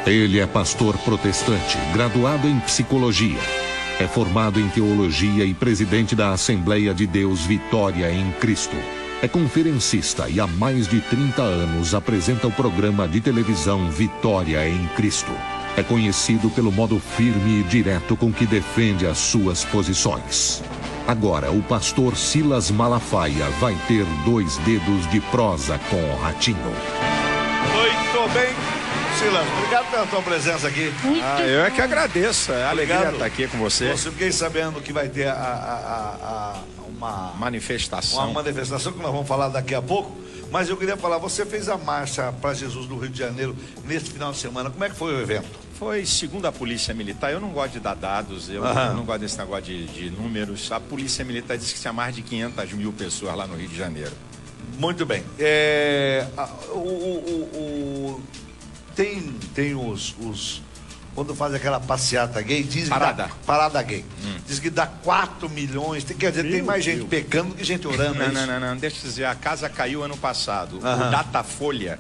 Ele é pastor protestante, graduado em psicologia. É formado em teologia e presidente da Assembleia de Deus Vitória em Cristo. É conferencista e há mais de 30 anos apresenta o programa de televisão Vitória em Cristo. É conhecido pelo modo firme e direto com que defende as suas posições. Agora, o pastor Silas Malafaia vai ter 2 dedos de prosa com o Ratinho. Muito bem. Silas, obrigado pela tua presença aqui. Eu é que agradeço. É alegria estar aqui com você. Eu fiquei sabendo que vai ter uma manifestação. Uma manifestação que nós vamos falar daqui a pouco. Mas eu queria falar, você fez a marcha para Jesus no Rio de Janeiro neste final de semana. Como é que foi o evento? Foi segundo a Polícia Militar. Eu não gosto de dar dados, eu não gosto desse negócio de números. A Polícia Militar disse que tinha mais de 500 mil pessoas lá no Rio de Janeiro. Muito bem. Tem os quando faz aquela passeata gay, diz parada gay. Diz que dá 4 milhões. Quer dizer, tem mais gente pecando do que gente orando. Não, deixa eu dizer, a casa caiu ano passado. O Datafolha,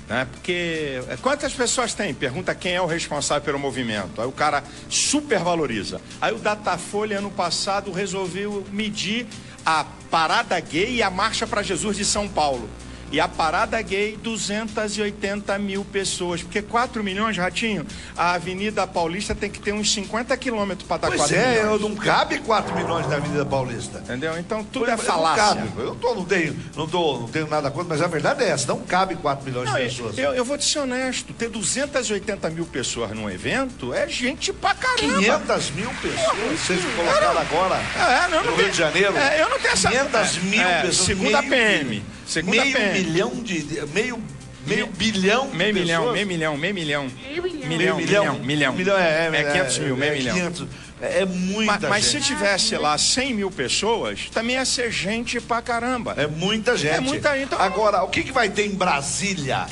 né? Porque quantas pessoas tem? Pergunta quem é o responsável pelo movimento. Aí o cara supervaloriza. Aí o Datafolha ano passado resolveu medir a parada gay e a marcha para Jesus de São Paulo. E a parada gay, 280 mil pessoas. Porque 4 milhões, Ratinho, a Avenida Paulista tem que ter uns 50 quilômetros para dar 4 milhões. Não cabe 4 milhões na Avenida Paulista. Entendeu? Então tudo é falácia. Não cabe. Não tenho nada contra, mas a verdade é essa. Não cabe 4 milhões de pessoas. Eu vou te ser honesto. Ter 280 mil pessoas num evento é gente pra caramba. 500 mil pessoas? Vocês colocaram agora no Rio de Janeiro? Eu não tenho essa... 500 mil pessoas. Segundo a PM. Meio bilhão meio milhão. É 500 mil, meio milhão. 500, é muita gente. Mas se tivesse lá 100 mil pessoas, também ia ser gente pra caramba. É muita gente. É muita gente. Então... Agora, o que vai ter em Brasília?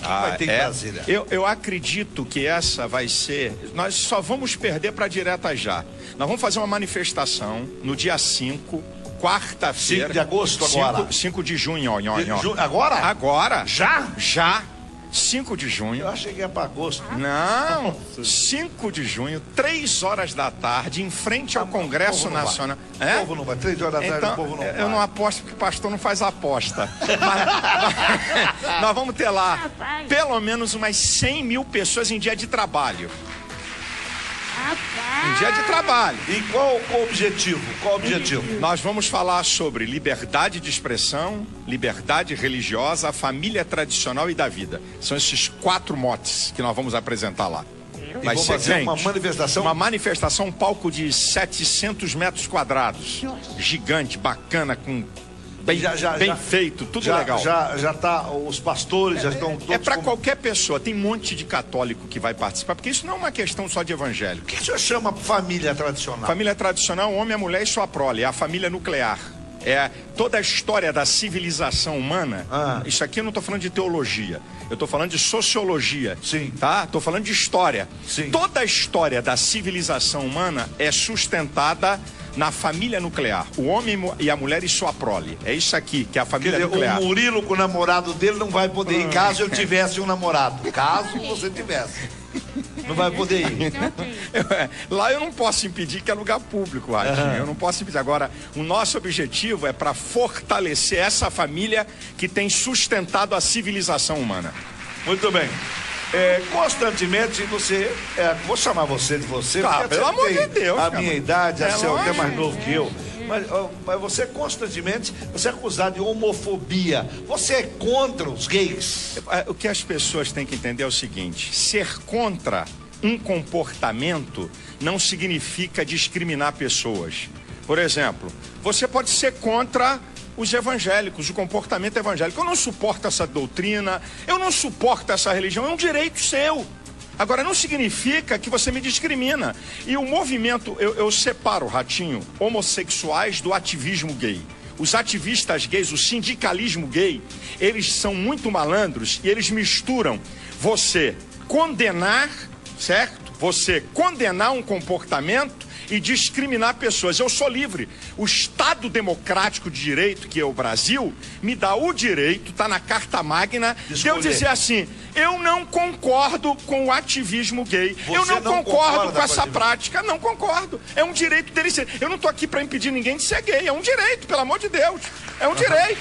Brasília? Eu acredito que essa vai ser... Nós só vamos perder pra direta já. Nós vamos fazer uma manifestação no dia 5... quarta-feira. 5 de agosto agora? 5 de junho, Agora? Agora. Já? Já. 5 de junho. Eu achei que ia para agosto. Não. 5 de junho, 3 horas da tarde, em frente ao Congresso Nacional. O povo não vai. 3 horas da tarde, então, o povo não vai. Eu não aposto porque o pastor não faz aposta. Nós vamos ter lá pelo menos umas 100 mil pessoas em dia de trabalho. Um dia de trabalho. E qual o objetivo? Qual o objetivo? Nós vamos falar sobre liberdade de expressão, liberdade religiosa, a família tradicional e da vida. São esses 4 motes que nós vamos apresentar lá. Vai ser fazer uma manifestação? Uma manifestação, um palco de 700 metros quadrados. Gigante, bacana, com... Bem feito, tudo legal. Já tá, os pastores já estão todos... É para qualquer pessoa, tem um monte de católico que vai participar, porque isso não é uma questão só de evangelho. O que o senhor chama família tradicional? Família tradicional, o homem, a mulher e sua prole, é a família nuclear. É toda a história da civilização humana. Isso aqui eu não estou falando de teologia, eu estou falando de sociologia. Sim. Tá? Estou falando de história. Sim. Toda a história da civilização humana é sustentada na família nuclear. O homem e a mulher e sua prole. É isso aqui, que é a família nuclear. O Murilo com o namorado dele não vai poder ir caso eu tivesse um namorado. Caso você tivesse. Não vai poder ir. Lá eu não posso impedir, que é lugar público, Ratinho. Eu não posso impedir. Agora, o nosso objetivo é para fortalecer essa família que tem sustentado a civilização humana. Muito bem. Constantemente você, vou chamar você de você, porque pelo amor de Deus, a minha idade, você é até mais novo que eu, mas você constantemente, você é acusado de homofobia. Você é contra os gays? O que as pessoas têm que entender é o seguinte: ser contra um comportamento não significa discriminar pessoas. Por exemplo, você pode ser contra os evangélicos, o comportamento evangélico. Eu não suporto essa doutrina, eu não suporto essa religião, é um direito seu. Agora, não significa que você me discrimina. E o movimento, eu separo, Ratinho, homossexuais do ativismo gay. Os ativistas gays, o sindicalismo gay, eles são muito malandros e eles misturam você condenar, certo? Você condenar um comportamento e discriminar pessoas. Eu sou livre. O Estado Democrático de Direito, que é o Brasil, me dá o direito, está na Carta Magna, de eu dizer assim: eu não concordo com o ativismo gay. Você eu não concordo com essa ativismo. prática. Não concordo. É um direito dele ser. Eu não tô aqui para impedir ninguém de ser gay. É um direito, pelo amor de Deus. É um direito.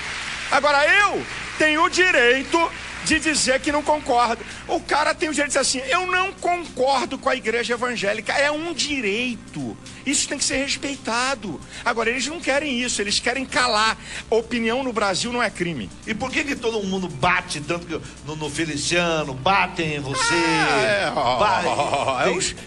Agora, eu tenho o direito de dizer que não concordo. O cara tem o direito de dizer assim, eu não concordo com a igreja evangélica. É um direito. Isso tem que ser respeitado. Agora, eles não querem isso, eles querem calar. Opinião no Brasil não é crime. E por que todo mundo bate tanto no Feliciano, batem em você?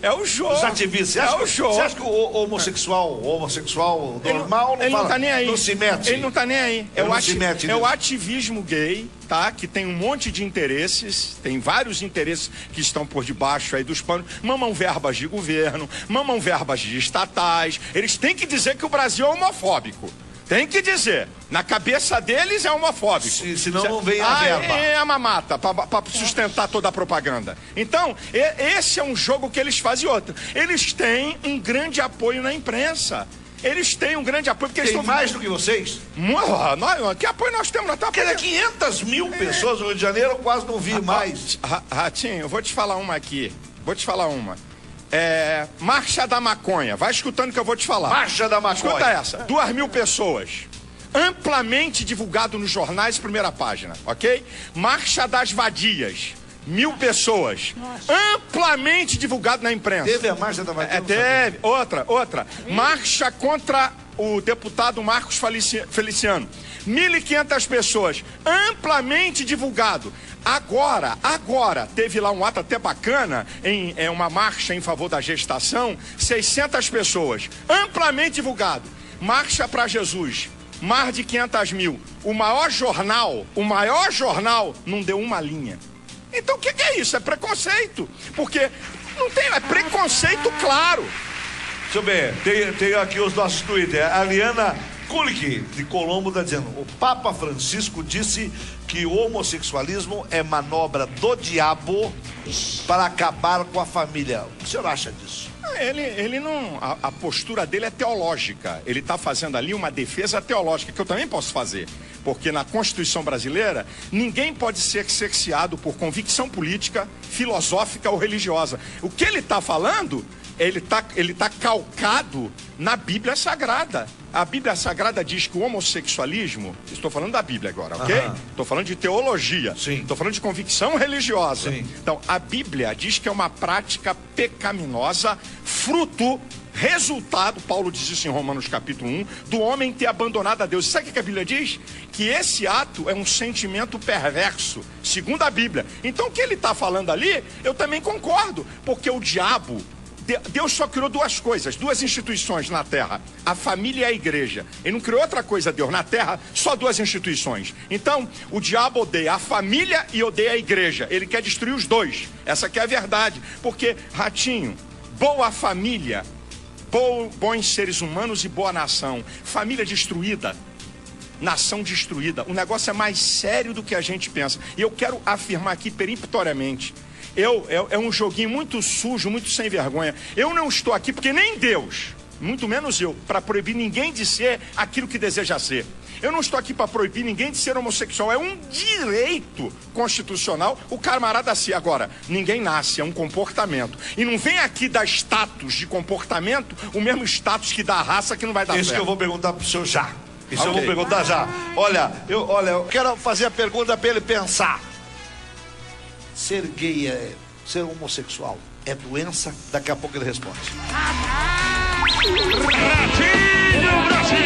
É o jogo. Os ativistas. Você acha que o homossexual normal ele não tá nem aí. Não se mete? Ele não tá nem aí. É o ativismo gay, tá? Que tem um monte de interesses, tem vários interesses que estão por debaixo aí dos panos. Mamam verbas de governo, mamam verbas de estatais. Eles têm que dizer que o Brasil é homofóbico. Tem que dizer. Na cabeça deles é homofóbico. Senão não vem a verba. É a mamata, para sustentar toda a propaganda. Então, esse é um jogo que eles fazem. Outra. Eles têm um grande apoio na imprensa. Eles têm um grande apoio. Porque tem mais do que vocês? Que apoio nós temos? Porque 500 mil pessoas no Rio de Janeiro, eu quase não vi mais. Ratinho, eu vou te falar uma aqui. Marcha da Maconha. Vai escutando que eu vou te falar. Marcha da Maconha. Escuta essa. 2.000 pessoas. Amplamente divulgado nos jornais, primeira página, ok? Marcha das Vadias. 1.000 pessoas. Nossa. Amplamente divulgado na imprensa. Teve a Marcha da Vadia? Teve. Outra. Marcha contra o deputado Marcos Feliciano. 1.500 pessoas. Amplamente divulgado. Agora, teve lá um ato até bacana, uma marcha em favor da gestação, 600 pessoas. Amplamente divulgado. Marcha para Jesus. Mais de 500 mil. O maior jornal não deu uma linha. Então o que é isso? É preconceito. Porque não tem, é preconceito claro. Deixa eu ver, tem aqui os nossos Twitter. A Liana Kulik, de Colombo, está dizendo: o Papa Francisco disse que o homossexualismo é manobra do diabo para acabar com a família. O que o senhor acha disso? Ele não... A postura dele é teológica. Ele está fazendo ali uma defesa teológica, que eu também posso fazer. Porque na Constituição brasileira, ninguém pode ser cerceado por convicção política, filosófica ou religiosa. O que ele está falando, ele tá calcado na Bíblia Sagrada. A Bíblia Sagrada diz que o homossexualismo... Estou falando da Bíblia agora, ok? Estou falando de teologia. Estou falando de convicção religiosa. Sim. Então, a Bíblia diz que é uma prática pecaminosa, resultado, Paulo diz isso em Romanos capítulo 1, do homem ter abandonado a Deus. Sabe o que a Bíblia diz? Que esse ato é um sentimento perverso, segundo a Bíblia. Então, o que ele está falando ali, eu também concordo, porque o diabo... Deus só criou duas coisas, duas instituições na terra, a família e a igreja. Ele não criou outra coisa, Deus, na terra, só duas instituições. Então, o diabo odeia a família e odeia a igreja. Ele quer destruir os dois. Essa que é a verdade. Porque, Ratinho, boa família, bons seres humanos e boa nação. Família destruída, nação destruída. O negócio é mais sério do que a gente pensa. E eu quero afirmar aqui peremptoriamente. É um joguinho muito sujo, muito sem vergonha. Eu não estou aqui porque nem Deus, muito menos eu, para proibir ninguém de ser aquilo que deseja ser. Eu não estou aqui para proibir ninguém de ser homossexual. É um direito constitucional o camarada ser. Agora, ninguém nasce, é um comportamento. E não vem aqui dar status de comportamento, o mesmo status que dá a raça, que não vai dar certo. Isso que eu vou perguntar pro senhor já. Isso eu vou perguntar já. Olha, eu quero fazer a pergunta para ele pensar. Ser gay, ser homossexual é doença? Daqui a pouco ele responde. Ratinho Brasil!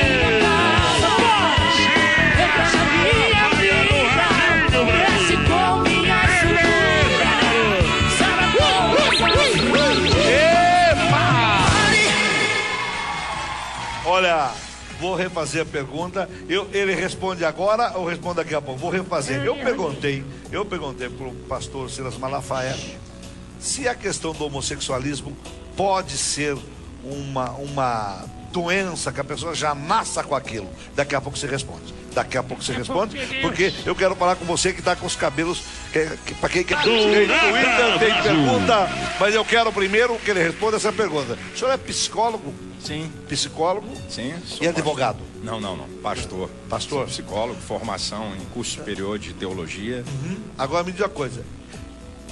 Olha, vou refazer a pergunta. Ele responde agora ou responde daqui a pouco? Vou refazer. Eu perguntei para o pastor Silas Malafaia se a questão do homossexualismo pode ser uma doença que a pessoa já nasça com aquilo. Daqui a pouco você responde. Porque eu quero falar com você que está com os cabelos. Para quem quer Twitter, tem pergunta, mas eu quero primeiro que ele responda essa pergunta. O senhor é psicólogo? Sim. Psicólogo? Sim. E advogado? Não. Pastor. Pastor? Sou psicólogo, formação em curso superior de teologia. Agora me diz uma coisa.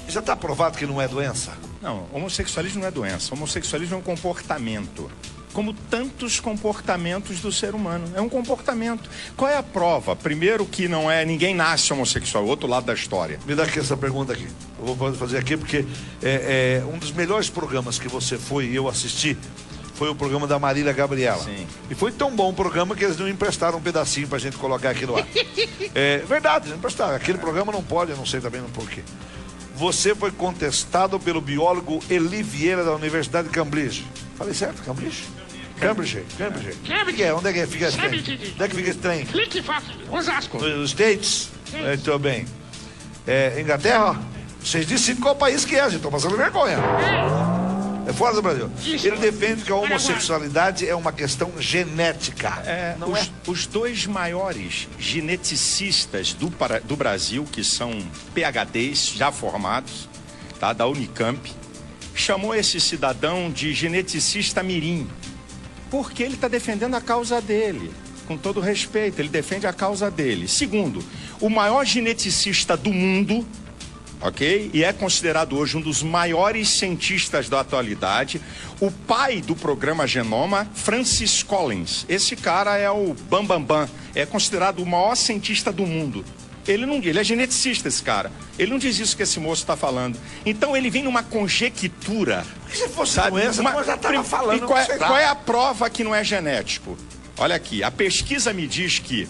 Já está provado que não é doença? Não, homossexualismo não é doença. Homossexualismo é um comportamento. Como tantos comportamentos do ser humano. É um comportamento. Qual é a prova? Primeiro que não é... Ninguém nasce homossexual. Outro lado da história. Me dá aqui essa pergunta aqui. Eu vou fazer aqui porque um dos melhores programas que você foi e eu assisti foi o programa da Marília Gabriela. Sim. E foi tão bom o programa que eles não emprestaram um pedacinho pra gente colocar aqui no ar. É verdade, não emprestaram. Aquele programa não pode, eu não sei também por quê. Você foi contestado pelo biólogo Eli Vieira da Universidade de Cambridge. Falei certo? Cambridge? Cambridge. Onde é? Onde é que fica esse trem? Onde é que fica esse trem? Clique fácil, Osasco. Nos States? Muito bem. Inglaterra? Vocês decidem qual país que é, gente. Estão passando vergonha. É fora do Brasil. Ele defende que a homossexualidade é uma questão genética. Os dois maiores geneticistas do Brasil, que são PhDs já formados, tá, da Unicamp, chamou esse cidadão de geneticista mirim, porque ele está defendendo a causa dele. Com todo respeito, ele defende a causa dele. Segundo, o maior geneticista do mundo, ok? E é considerado hoje um dos maiores cientistas da atualidade, o pai do programa Genoma, Francis Collins. Esse cara é o bambambam, é considerado o maior cientista do mundo. Ele é geneticista, esse cara. Ele não diz isso que esse moço está falando. Então ele vem numa conjectura. Se fosse doença, já estava falando. E qual é a prova que não é genético? Olha aqui, a pesquisa me diz que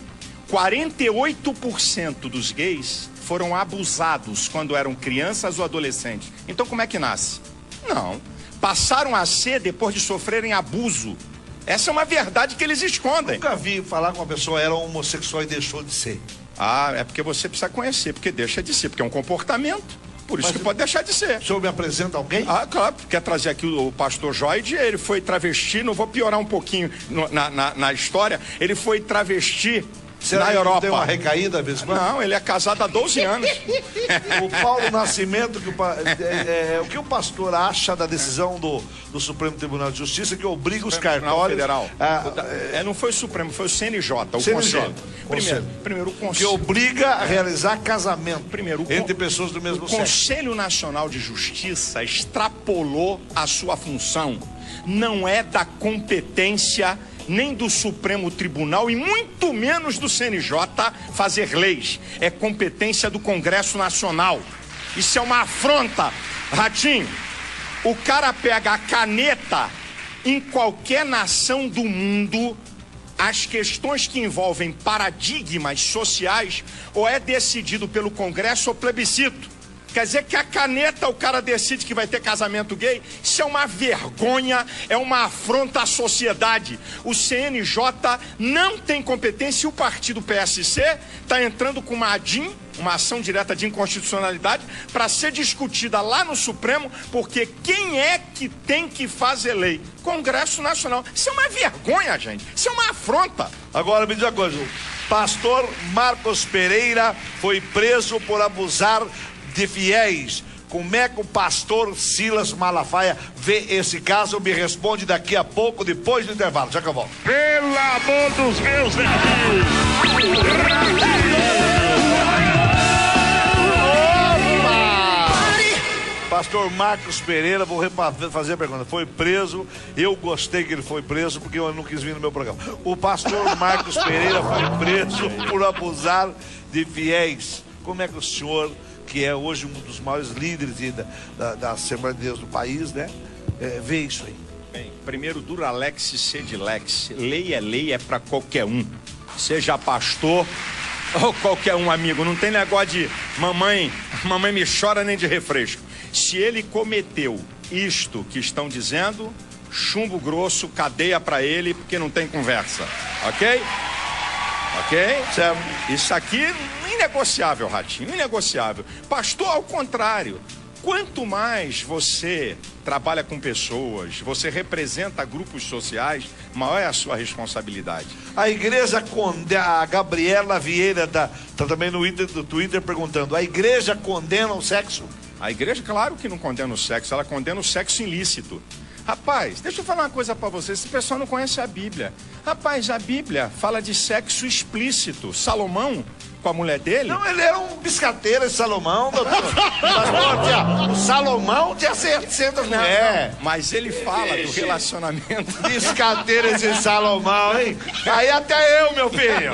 48% dos gays foram abusados quando eram crianças ou adolescentes. Então como é que nasce? Não. Passaram a ser depois de sofrerem abuso. Essa é uma verdade que eles escondem. Nunca vi falar que uma pessoa era homossexual e deixou de ser. Ah, é porque você precisa conhecer, porque deixa de ser, porque é um comportamento. Por isso que pode deixar de ser. O senhor me apresenta alguém? Ah, claro. Quer trazer aqui o pastor Joide, ele foi travesti, não vou piorar um pouquinho na história, ele foi travesti na Europa. Tem uma recaída, às vezes? Não, ele é casado há 12 anos. O Paulo Nascimento, o que o pastor acha da decisão do Supremo Tribunal de Justiça que obriga os cartórios... Federal. Não foi o Supremo, foi o CNJ, o Conselho. Primeiro o Conselho. Que obriga a realizar casamento entre pessoas do mesmo sexo. O Conselho Nacional de Justiça extrapolou a sua função. Não é da competência nem do Supremo Tribunal e muito menos do CNJ fazer leis. É competência do Congresso Nacional. Isso é uma afronta. Ratinho, o cara pega a caneta em qualquer nação do mundo, as questões que envolvem paradigmas sociais, ou é decidido pelo Congresso ou plebiscito. Quer dizer que a caneta o cara decide que vai ter casamento gay? Isso é uma vergonha, é uma afronta à sociedade. O CNJ não tem competência e o partido PSC está entrando com uma ADIM, uma ação direta de inconstitucionalidade, para ser discutida lá no Supremo, porque quem é que tem que fazer lei? Congresso Nacional. Isso é uma vergonha, gente. Isso é uma afronta. Agora me diz uma coisa, o pastor Marcos Pereira foi preso por abusar de fiéis. Como é que o pastor Silas Malafaia vê esse caso? Me responde daqui a pouco, depois do intervalo. Já que eu volto. Pelo amor dos meus netinhos! Pastor Marcos Pereira, vou fazer a pergunta. Foi preso, eu gostei que ele foi preso, porque eu não quis vir no meu programa. O pastor Marcos Pereira foi preso por abusar de fiéis. Como é que o senhor, que é hoje um dos maiores líderes da Assembleia de Deus do país, né, vê isso aí? Bem, primeiro, Duralex Sedilex. Lei é para qualquer um. Seja pastor ou qualquer um, amigo. Não tem negócio de mamãe me chora nem de refresco. Se ele cometeu isto que estão dizendo, chumbo grosso, cadeia para ele, porque não tem conversa. Ok? Ok? Certo. Isso aqui inegociável, Ratinho, inegociável. Pastor, ao contrário, quanto mais você trabalha com pessoas, você representa grupos sociais, maior é a sua responsabilidade. A igreja condena, a Gabriela Vieira está também no Twitter perguntando, a igreja condena o sexo? A igreja, claro que não condena o sexo, ela condena o sexo ilícito. Rapaz, deixa eu falar uma coisa pra você. Esse pessoal não conhece a Bíblia. Rapaz, a Bíblia fala de sexo explícito. Salomão, com a mulher dele... Não, ele era um biscateiro, esse Salomão, doutor. O Salomão tinha 700 mulheres. Mas ele fala do relacionamento... Biscateiro esse Salomão, hein? Aí até eu, meu filho.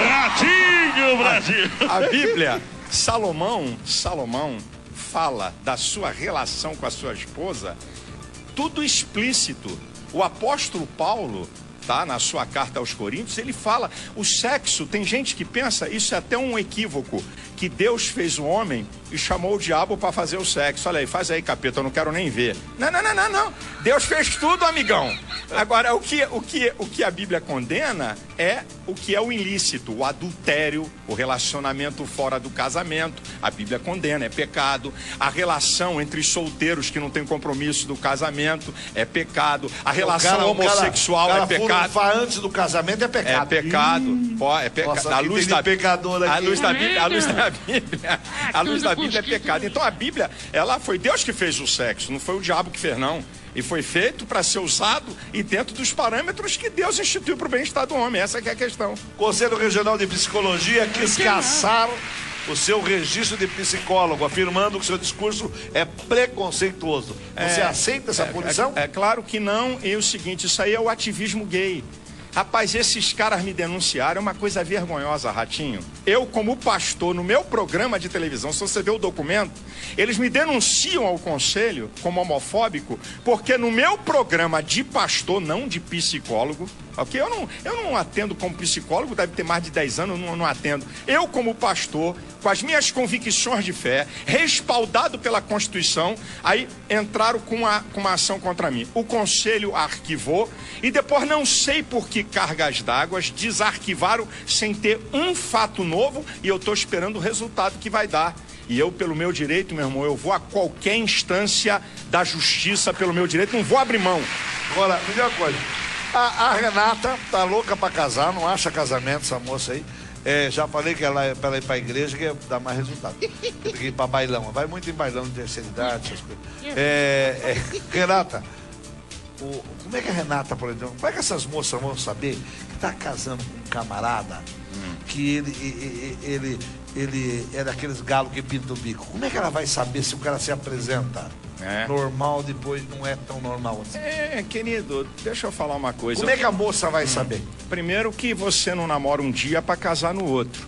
Ratinho, Brasil! A Bíblia, Salomão fala da sua relação com a sua esposa, tudo explícito. O apóstolo Paulo, tá, na sua carta aos Coríntios, ele fala, o sexo, tem gente que pensa, isso é até um equívoco, que Deus fez o homem e chamou o diabo para fazer o sexo. Olha aí, faz aí, capeta, eu não quero nem ver. Não. Deus fez tudo, amigão. Agora, o que a Bíblia condena é o que é o ilícito, o adultério, o relacionamento fora do casamento. A Bíblia condena, é pecado. A relação entre solteiros que não tem compromisso do casamento é pecado. A relação homossexual é pecado. Antes do casamento é pecado. É pecado. É pecado. Nossa, a luz da pecador aqui. A luz da Bíblia é pecado. Então a Bíblia, ela foi Deus que fez o sexo, não foi o diabo que fez, não. E foi feito para ser usado e dentro dos parâmetros que Deus instituiu para o bem-estar do homem. Essa que é a questão. Conselho Regional de Psicologia quis caçar o seu registro de psicólogo, afirmando que seu discurso é preconceituoso. Você aceita essa punição? É claro que não. E o seguinte, isso aí é o ativismo gay. Rapaz, esses caras me denunciaram, é uma coisa vergonhosa, Ratinho. Eu, como pastor, no meu programa de televisão, se você ver o documento, eles me denunciam ao conselho como homofóbico, porque no meu programa de pastor, não de psicólogo, ok? Eu não atendo como psicólogo, deve ter mais de 10 anos, eu não atendo. Eu, como pastor, com as minhas convicções de fé, respaldado pela Constituição, aí entraram com uma ação contra mim. O conselho arquivou e depois não sei por que cargas d'água desarquivaram sem ter um fato novo e eu estou esperando o resultado que vai dar. E eu, pelo meu direito, meu irmão, eu vou a qualquer instância da justiça pelo meu direito, não vou abrir mão. Agora, me diga uma coisa. A Renata tá louca pra casar, não acha casamento essa moça aí. Já falei que ela pra ir pra igreja que dá mais resultado. Tem que ir pra bailão. Vai muito em bailão de terceira idade, essas coisas. Renata, como é que a Renata, por exemplo, como é que essas moças vão saber que tá casando com um camarada que ele é daqueles galos que pinta o bico? Como é que ela vai saber se o cara se apresenta normal, depois não é tão normal assim? Querido, deixa eu falar uma coisa. Como é que a moça vai saber? Primeiro que você não namora um dia para casar no outro.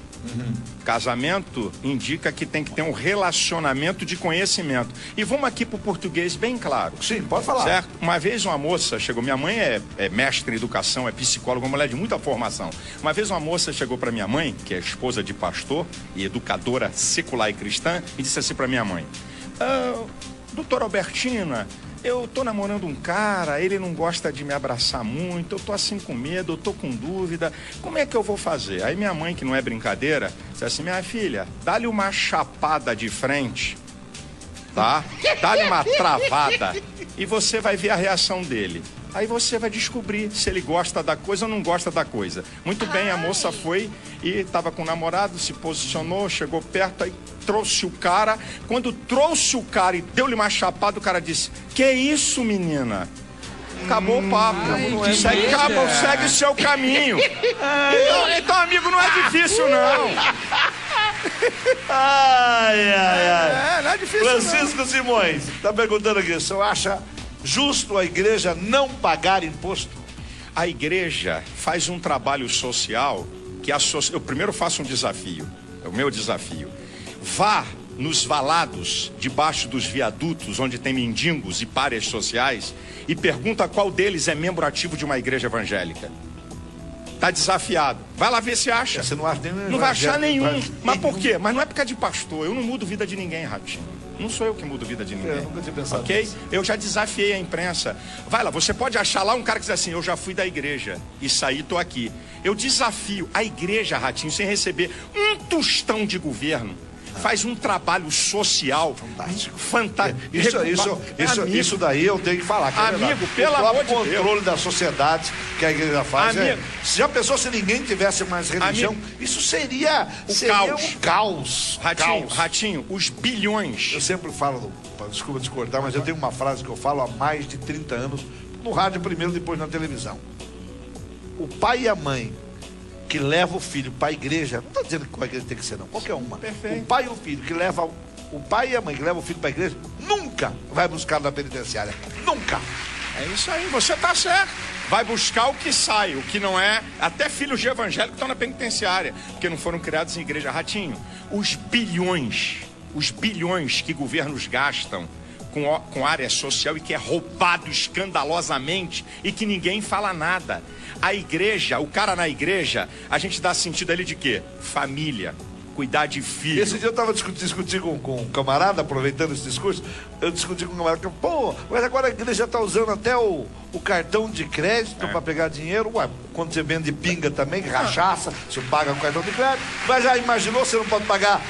Casamento indica que tem que ter um relacionamento de conhecimento. E vamos aqui pro português bem claro. Sim, pode falar. Certo? Uma vez uma moça chegou, minha mãe é mestre em educação, é psicóloga, uma mulher de muita formação. Uma vez uma moça chegou para minha mãe, que é esposa de pastor e educadora secular e cristã, e disse assim para minha mãe: doutora Albertina, eu tô namorando um cara, ele não gosta de me abraçar muito, eu tô assim com medo, eu tô com dúvida, como é que eu vou fazer? Aí minha mãe, que não é brincadeira, disse assim: minha filha, dá-lhe uma chapada de frente, tá? Dá-lhe uma travada e você vai ver a reação dele. Aí você vai descobrir se ele gosta da coisa ou não gosta da coisa. Muito bem, a moça foi e estava com o namorado, se posicionou, chegou perto, aí trouxe o cara. Quando trouxe o cara e deu-lhe uma chapada, o cara disse: que isso, menina? Acabou o papo. Segue o seu caminho. Então, amigo, não é difícil, não. Não é difícil, Francisco não. Simões está perguntando aqui: o senhor acha justo a igreja não pagar imposto? A igreja faz um trabalho social que eu primeiro faço um desafio, é o meu desafio. Vá nos valados, debaixo dos viadutos, onde tem mendigos e párias sociais, e pergunta qual deles é membro ativo de uma igreja evangélica. Tá desafiado. Vai lá ver se acha. Você não acha nenhum? Não vai achar nenhum. Mas por quê? Mas não é por causa de pastor. Eu não mudo vida de ninguém, Ratinho. Não sou eu que mudo vida de ninguém. Eu nunca tinha pensado ok? nisso. Eu já desafiei a imprensa. Vai lá, você pode achar lá um cara que diz assim: eu já fui da igreja e saí, tô aqui. Eu desafio a igreja, Ratinho, sem receber um tostão de governo. faz um trabalho social fantástico. Isso daí eu tenho que falar. Amigo, pelo amor de Deus. O controle da sociedade que a igreja faz. Já pensou se ninguém tivesse mais religião? Isso seria um caos. Ratinho, os bilhões. Eu sempre falo, desculpa discordar, mas eu tenho uma frase que eu falo há mais de 30 anos, no rádio primeiro, depois na televisão. O pai e a mãe que leva o filho para a igreja, não estou dizendo que qual igreja tem que ser não, qualquer uma. Perfeito. O pai e o filho que leva, o pai e a mãe que levam o filho para a igreja, nunca vai buscar na penitenciária. Nunca. É isso aí, você está certo. Vai buscar o que sai, o que não é. Até filhos de evangélico estão na penitenciária, porque não foram criados em igreja. Ratinho, os bilhões que governos gastam com área social e que é roubado escandalosamente e que ninguém fala nada. A igreja, o cara na igreja, a gente dá sentido ali de quê? Família, cuidar de filho. Esse dia eu estava discutindo com um camarada, aproveitando esse discurso, eu discuti com um camarada, pô, mas agora a igreja está usando até o cartão de crédito para pegar dinheiro. Ué, quando você vende pinga também, cachaça, você paga com cartão de crédito. Mas já imaginou, você não pode pagar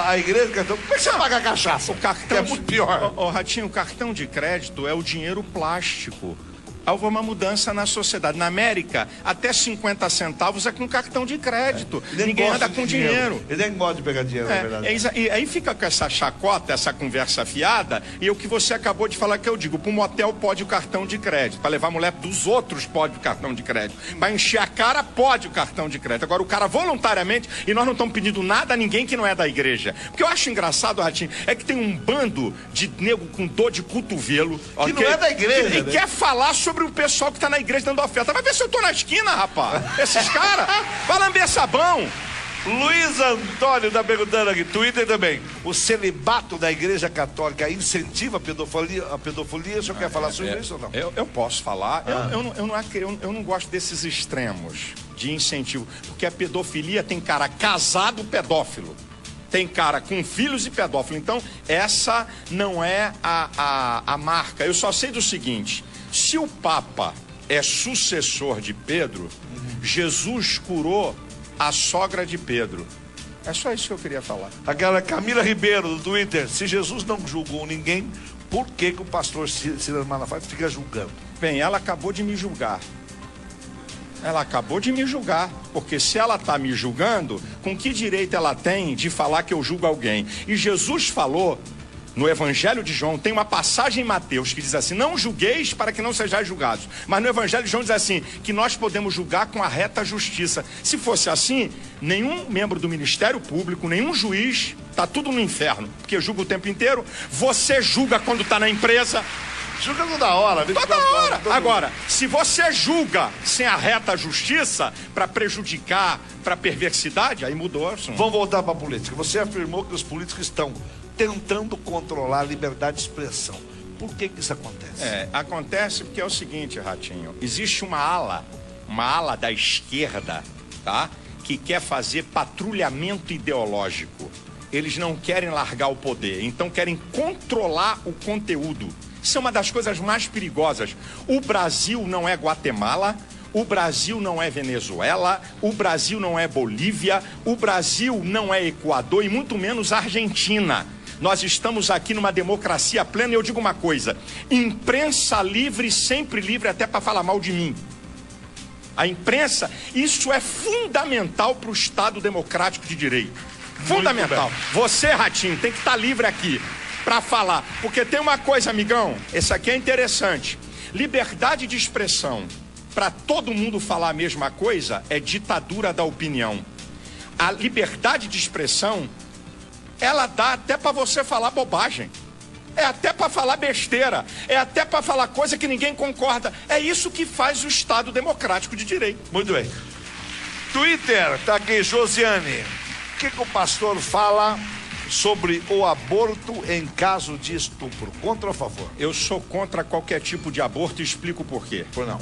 a igreja, cartão? Como é que você paga a cachaça? O cartão que é muito pior. Ratinho, o cartão de crédito é o dinheiro plástico. Houve uma mudança na sociedade. Na América, até 50 centavos é com cartão de crédito. Ninguém anda com dinheiro. Ele nem gosta de pegar dinheiro, na verdade. E aí fica com essa chacota, essa conversa fiada, e o que você acabou de falar que eu digo, para um motel pode o cartão de crédito, para levar a mulher dos outros pode o cartão de crédito, para encher a cara pode o cartão de crédito. Agora o cara voluntariamente, e nós não estamos pedindo nada a ninguém que não é da igreja. O que eu acho engraçado, Ratinho, é que tem um bando de nego com dor de cotovelo, que não é da igreja, e quer falar sobre o pessoal que tá na igreja dando oferta. Vai ver se eu tô na esquina, rapaz. Esses caras, vai lamber sabão. Luiz Antônio tá perguntando aqui, Twitter também. O celibato da igreja católica incentiva a pedofilia? O senhor quer falar sobre isso ou não? Eu posso falar. Eu não gosto desses extremos de incentivo. Porque a pedofilia tem cara casado pedófilo. Tem cara com filhos e pedófilo. Então, essa não é a marca. Eu só sei do seguinte: se o Papa é sucessor de Pedro, Jesus curou a sogra de Pedro. É só isso que eu queria falar. Aquela Camila Ribeiro do Twitter: se Jesus não julgou ninguém, por que o pastor Silas Malafaia fica julgando? Bem, ela acabou de me julgar. Ela acabou de me julgar, porque se ela está me julgando, com que direito ela tem de falar que eu julgo alguém? E Jesus falou, no Evangelho de João, tem uma passagem em Mateus que diz assim: não julgueis para que não sejais julgados. Mas no Evangelho de João diz assim, que nós podemos julgar com a reta justiça. Se fosse assim, nenhum membro do Ministério Público, nenhum juiz, está tudo no inferno, porque julga o tempo inteiro. Você julga quando está na empresa. Julga toda hora. Toda hora. Agora, se você julga sem a reta justiça, para prejudicar, para perversidade, aí mudou o assunto. Vamos voltar para a política. Você afirmou que os políticos estão tentando controlar a liberdade de expressão. Por que isso acontece? Acontece porque é o seguinte, Ratinho. Existe uma ala da esquerda, tá? Que quer fazer patrulhamento ideológico. Eles não querem largar o poder, então querem controlar o conteúdo. Isso é uma das coisas mais perigosas. O Brasil não é Guatemala, o Brasil não é Venezuela, o Brasil não é Bolívia, o Brasil não é Equador e muito menos Argentina. Nós estamos aqui numa democracia plena e eu digo uma coisa: imprensa livre, sempre livre, até para falar mal de mim. A imprensa, isso é fundamental para o Estado democrático de direito. Fundamental. Você, Ratinho, tem que estar livre aqui para falar, porque tem uma coisa, amigão, esse aqui é interessante. Liberdade de expressão para todo mundo falar a mesma coisa é ditadura da opinião. A liberdade de expressão, ela dá até para você falar bobagem, é até para falar besteira, é até para falar coisa que ninguém concorda. É isso que faz o Estado democrático de direito. Muito bem. Twitter, tá aqui, Josiane. O que o pastor fala sobre o aborto em caso de estupro? Contra ou a favor? Eu sou contra qualquer tipo de aborto e explico por quê. Por não?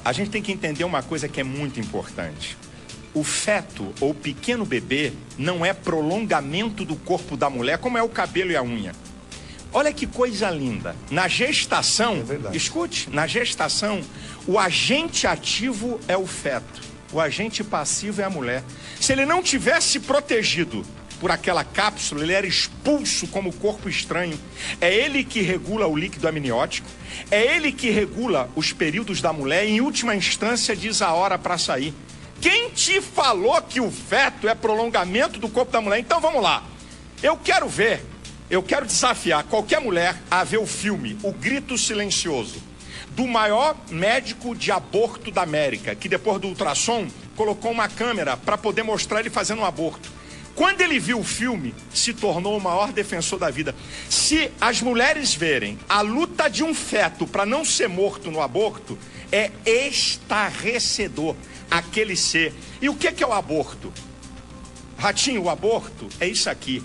A gente tem que entender uma coisa que é muito importante. O feto ou pequeno bebê não é prolongamento do corpo da mulher, como é o cabelo e a unha. Olha que coisa linda. Na gestação, escute, na gestação, o agente ativo é o feto. O agente passivo é a mulher. Se ele não tivesse protegido por aquela cápsula, ele era expulso como corpo estranho. É ele que regula o líquido amniótico, é ele que regula os períodos da mulher e, em última instância, diz a hora para sair. Quem te falou que o feto é prolongamento do corpo da mulher? Então vamos lá. Eu quero desafiar qualquer mulher a ver o filme O Grito Silencioso, do maior médico de aborto da América, que depois do ultrassom colocou uma câmera para poder mostrar ele fazendo um aborto. Quando ele viu o filme, se tornou o maior defensor da vida. Se as mulheres verem a luta de um feto para não ser morto no aborto, é estarrecedor aquele ser. E o que é o aborto? Ratinho, o aborto é isso aqui.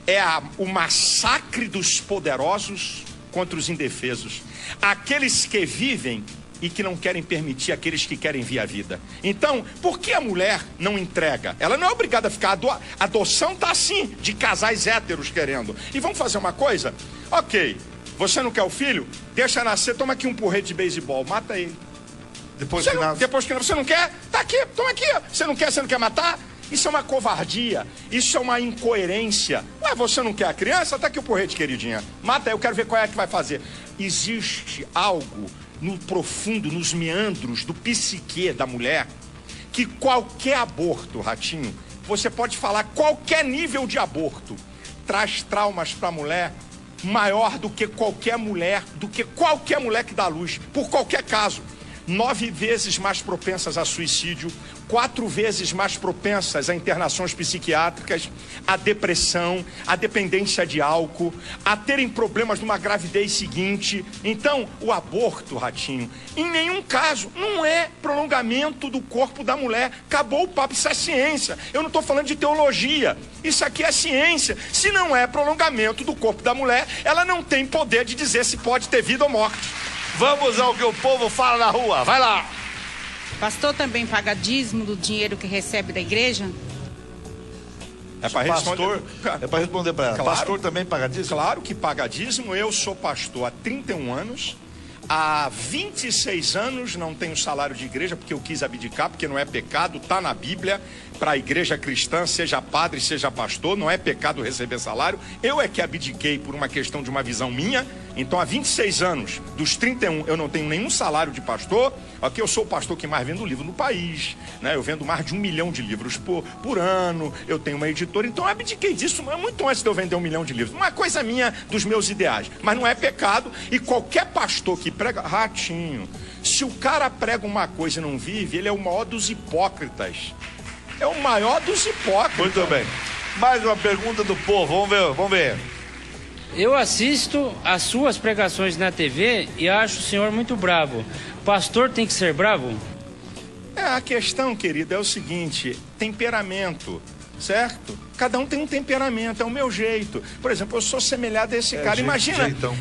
É o massacre dos poderosos contra os indefesos. Aqueles que vivem e que não querem permitir aqueles que querem vir à vida. Então, por que a mulher não entrega? Ela não é obrigada a ficar. A adoção tá assim, de casais héteros querendo. E vamos fazer uma coisa? Ok, você não quer o filho? Deixa nascer, toma aqui um porrete de beisebol, mata ele. Depois que você não quer? Tá aqui, toma aqui. Você não quer matar? Isso é uma covardia, isso é uma incoerência. Ué, você não quer a criança? Tá aqui o porrete, queridinha. Mata aí, eu quero ver qual é que vai fazer. Existe algo no profundo, nos meandros do psique da mulher, que qualquer aborto, Ratinho, você pode falar qualquer nível de aborto, traz traumas para a mulher maior do que qualquer mulher que dá luz, por qualquer caso. 9 vezes mais propensas a suicídio, 4 vezes mais propensas a internações psiquiátricas, a depressão, a dependência de álcool, a terem problemas numa gravidez seguinte. Então, o aborto, Ratinho, em nenhum caso não é prolongamento do corpo da mulher. Acabou o papo, isso é ciência. Eu não estou falando de teologia, isso aqui é ciência. Se não é prolongamento do corpo da mulher, ela não tem poder de dizer se pode ter vida ou morte. Vamos ao que o povo fala na rua. Vai lá. Pastor também paga dízimo do dinheiro que recebe da igreja? É para responder para ela. Claro, Pastor também paga dízimo? Claro que paga dízimo. Eu sou pastor há 31 anos. Há 26 anos não tenho salário de igreja porque eu quis abdicar, porque não é pecado, está na Bíblia. Para a igreja cristã, seja padre, seja pastor, não é pecado receber salário. Eu é que abdiquei por uma questão de uma visão minha. Então, há 26 anos, dos 31, eu não tenho nenhum salário de pastor. Aqui eu sou o pastor que mais vendo livro no país, né? Eu vendo mais de 1 milhão de livros por ano. Eu tenho uma editora, então eu abdiquei disso muito antes de eu vender 1 milhão de livros. Uma coisa minha dos meus ideais, mas não é pecado. E qualquer pastor que prega, Ratinho, se o cara prega uma coisa e não vive, ele é o maior dos hipócritas. É o maior dos hipócritas. Muito bem. Mais uma pergunta do povo. Vamos ver. Eu assisto as suas pregações na TV e acho o senhor muito bravo. Pastor tem que ser bravo? A questão, querido, é o seguinte: temperamento, certo? Cada um tem um temperamento, é o meu jeito. Por exemplo, eu sou semelhante a esse cara.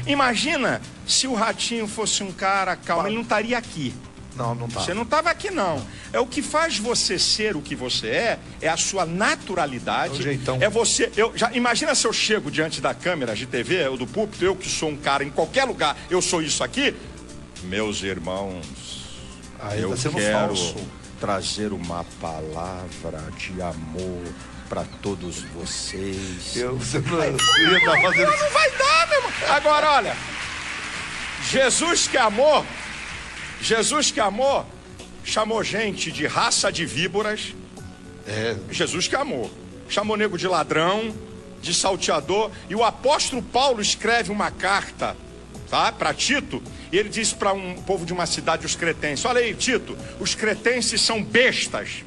Imagina se o Ratinho fosse um cara calmo, ele não estaria aqui. Não tá. Você não estava aqui, não. É o que faz você ser o que você é a sua naturalidade. É o jeitão. É você. Imagina se eu chego diante da câmera de TV ou do púlpito, eu que sou um cara em qualquer lugar, eu sou isso aqui. Meus irmãos, eu quero trazer uma palavra de amor para todos vocês. Você não ia estar fazendo isso. Não vai dar, meu irmão. Agora, olha, Jesus que amou, chamou gente de raça de víboras. Jesus que amou. Chamou nego de ladrão, de salteador. E o apóstolo Paulo escreve uma carta, tá, para Tito. E ele diz para um povo de uma cidade, os cretenses: olha aí, Tito, os cretenses são bestas,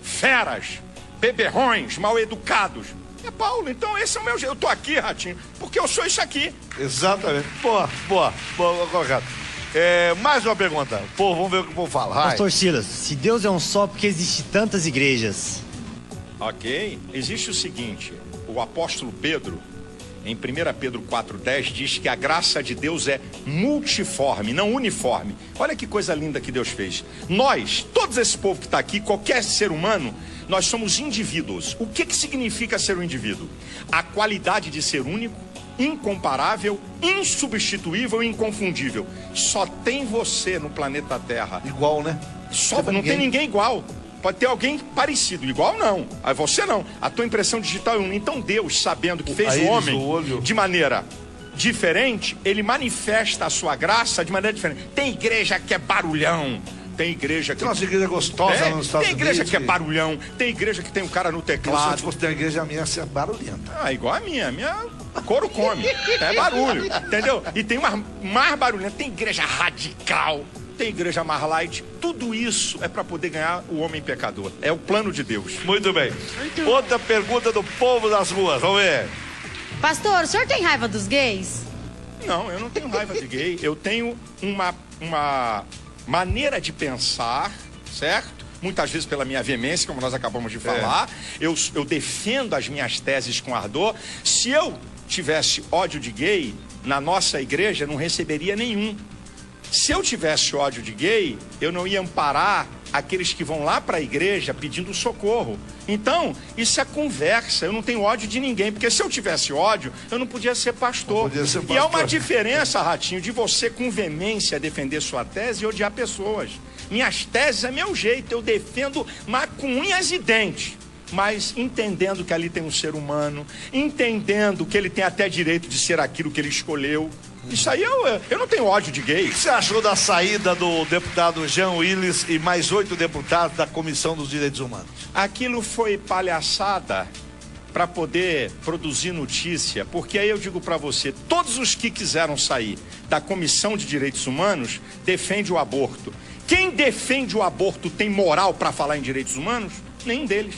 feras, beberrões, mal educados. É Paulo, então esse é o meu jeito. Eu tô aqui, Ratinho, porque eu sou isso aqui. Exatamente. Boa colocado. Mais uma pergunta. Pô, vamos ver o que o povo fala. Pastor Silas, se Deus é um só, por que existem tantas igrejas? Ok. Existe o seguinte: o apóstolo Pedro, em 1 Pedro 4,10, diz que a graça de Deus é multiforme, não uniforme. Olha que coisa linda que Deus fez. Nós, todo esse povo que está aqui, qualquer ser humano, nós somos indivíduos. O que significa ser um indivíduo? A qualidade de ser único, incomparável, insubstituível e inconfundível. Só tem você no planeta Terra. Igual, né? Não tem ninguém igual. Pode ter alguém parecido, igual não. Aí você não. A tua impressão digital é única. Então Deus, sabendo que fez o homem de maneira diferente, ele manifesta a sua graça de maneira diferente. Tem igreja que é barulhão. Tem igreja que... Tem umas igrejas gostosas nos Estados Unidos. Tem igreja que é barulhão. Tem igreja que tem um cara no teclado. Se fosse ter uma igreja minha, ia ser barulhenta. Ah, igual a minha. A minha couro come. É barulho. Entendeu? E tem uma mais barulhenta. Tem igreja radical. Tem igreja mais light. Tudo isso é para poder ganhar o homem pecador. É o plano de Deus. Muito bem. Outra pergunta do povo das ruas. Vamos ver. Pastor, o senhor tem raiva dos gays? Não, eu não tenho raiva de gay. Eu tenho uma maneira de pensar, certo? Muitas vezes pela minha veemência, como nós acabamos de falar. Eu defendo as minhas teses com ardor. Se eu tivesse ódio de gay, na nossa igreja não receberia nenhum. Se eu tivesse ódio de gay, eu não ia amparar aqueles que vão lá para a igreja pedindo socorro. Então, isso é conversa. Eu não tenho ódio de ninguém, porque se eu tivesse ódio, eu não podia ser pastor. E há uma diferença, Ratinho, de você com veemência defender sua tese e odiar pessoas. Minhas teses é meu jeito, eu defendo, mas com unhas e dentes. Mas entendendo que ali tem um ser humano, entendendo que ele tem até direito de ser aquilo que ele escolheu. Isso aí eu não tenho ódio de gay. O que você achou da saída do deputado Jean Willis e mais 8 deputados da Comissão dos Direitos Humanos? Aquilo foi palhaçada para poder produzir notícia, porque aí eu digo para você, todos os que quiseram sair da Comissão de Direitos Humanos defendem o aborto. Quem defende o aborto tem moral para falar em direitos humanos? Nenhum deles.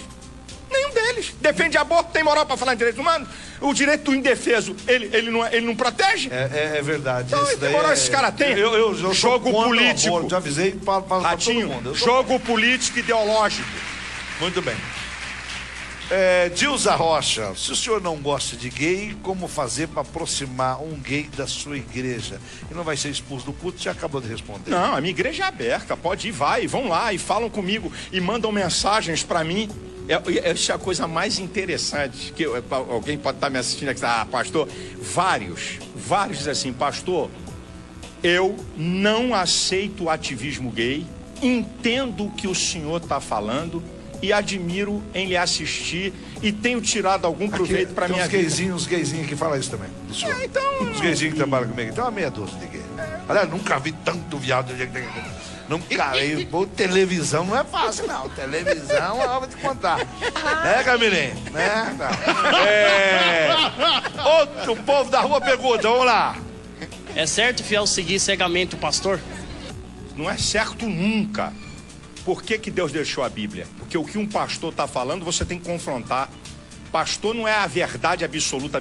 Nenhum deles. Defende aborto, tem moral para falar em direitos humanos? O direito do indefeso, ele não protege? É verdade. Então, que moral esses caras têm? Eu jogo político. Aborto, já avisei para todo mundo. Jogo político ideológico. Muito bem. Dilza Rocha, se o senhor não gosta de gay, como fazer para aproximar um gay da sua igreja? E não vai ser expulso do culto? Já acabou de responder. Não, a minha igreja é aberta, pode ir, vão lá e falam comigo e mandam mensagens para mim. Essa é a coisa mais interessante, que alguém pode estar me assistindo aqui, pastor, vários dizem assim, pastor, eu não aceito o ativismo gay, entendo o que o senhor está falando e admiro em lhe assistir e tenho tirado algum proveito para minha vida. Os gayzinhos que falam isso também. Então... Os gayzinhos que trabalham comigo, então é uma meia dúzia de gay. Aliás, nunca vi tanto viado. Nunca vi. Televisão não é fácil, não. Televisão, eu vou te contar. Camilinha? Outro povo da rua pergunta, vamos lá. É certo, fiel, seguir cegamente o pastor? Não é certo nunca. Por que Deus deixou a Bíblia? Porque o que um pastor está falando, você tem que confrontar. Pastor não é a verdade absoluta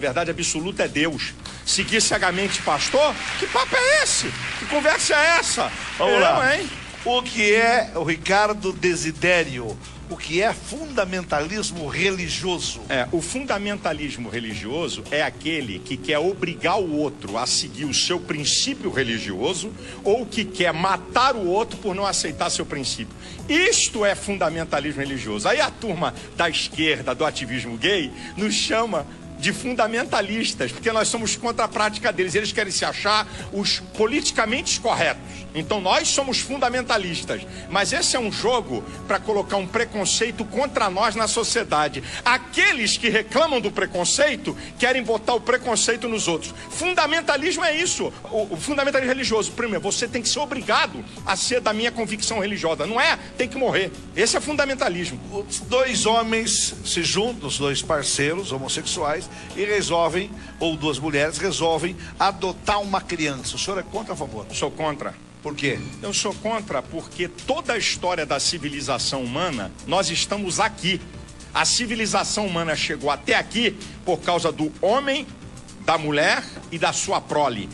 é Deus. Seguir cegamente pastor? Que papo é esse? Que conversa é essa? Vamos lá. Hein? O que é, o Ricardo Desidério, o que é fundamentalismo religioso? O fundamentalismo religioso é aquele que quer obrigar o outro a seguir o seu princípio religioso ou que quer matar o outro por não aceitar seu princípio. Isto é fundamentalismo religioso. Aí a turma da esquerda, do ativismo gay, nos chama de fundamentalistas, porque nós somos contra a prática deles. Eles querem se achar os politicamente corretos. Então nós somos fundamentalistas. Mas esse é um jogo para colocar um preconceito contra nós na sociedade. Aqueles que reclamam do preconceito querem botar o preconceito nos outros. Fundamentalismo é isso. O fundamentalismo religioso. Primeiro, você tem que ser obrigado a ser da minha convicção religiosa. Não é? Tem que morrer. Esse é fundamentalismo. Os dois homens se juntam, os dois parceiros homossexuais, e resolvem, ou duas mulheres resolvem adotar uma criança. O senhor é contra ou a favor? Sou contra. Por quê? Eu sou contra porque toda a história da civilização humana, nós estamos aqui. A civilização humana chegou até aqui por causa do homem, da mulher e da sua prole.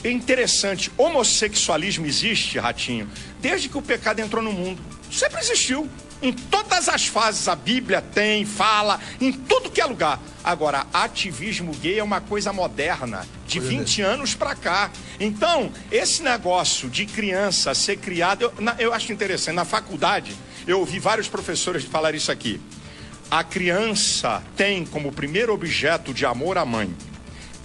É interessante, homossexualismo existe, Ratinho, desde que o pecado entrou no mundo. Sempre existiu. Em todas as fases a Bíblia tem, fala, em tudo que é lugar. Agora, ativismo gay é uma coisa moderna, de 20 anos pra cá. Então, esse negócio de criança ser criada, eu acho interessante. Na faculdade, eu ouvi vários professores falar isso aqui. A criança tem como primeiro objeto de amor a mãe.